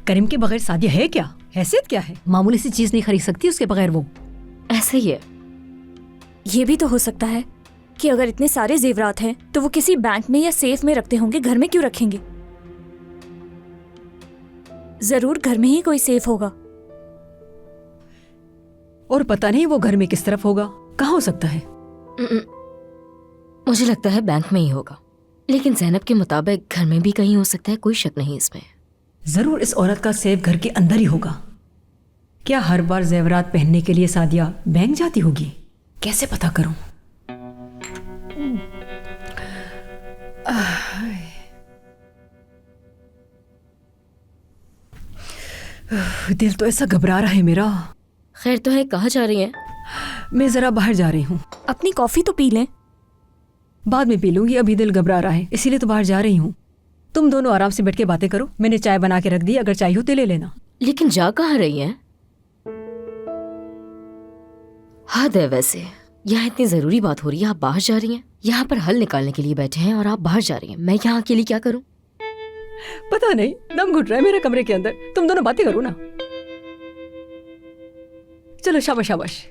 करीम के बगैर सादिया है क्या? हैसियत क्या है? मामूली सी चीज नहीं खरीद सकती उसके बगैर वो। ऐसे ही है। ये भी तो हो सकता है कि अगर इतने सारे जेवरात हैं तो वो किसी बैंक में या सेफ में रखते होंगे, घर में क्यों रखेंगे? जरूर घर में ही कोई सेफ होगा। और पता नहीं वो घर में किस तरफ होगा, कहाँ हो सकता है? मुझे लगता है बैंक में ही होगा, लेकिन ज़ैनब के मुताबिक घर में भी कहीं हो सकता है, कोई शक नहीं इसमें। जरूर इस औरत का सेफ घर के अंदर ही होगा। क्या हर बार जेवरात पहनने के लिए सादिया बैंक जाती होगी? कैसे पता करूं? दिल तो ऐसा घबरा रहा है मेरा। खैर तो है, कहाँ जा रही हैं? मैं जरा बाहर जा रही हूँ। अपनी कॉफी तो पी लें। बाद में पी लूंगी, अभी दिल घबरा रहा है, इसीलिए तो बाहर जा रही हूँ। तुम दोनों आराम से बैठ के बातें करो, मैंने चाय बना के रख दी, अगर चाहिए हो तो ले लेना। लेकिन जा कहाँ रही हैं? हद है वैसे, यहाँ इतनी जरूरी बात हो रही है, आप बाहर जा रही हैं? यहाँ पर हल निकालने के लिए बैठे हैं और आप बाहर जा रही हैं। मैं यहाँ अकेली क्या करूँ? पता नहीं, दम घुट रहा है मेरे कमरे के अंदर। तुम दोनों बातें करो ना। चलो शाबाश शाबाश।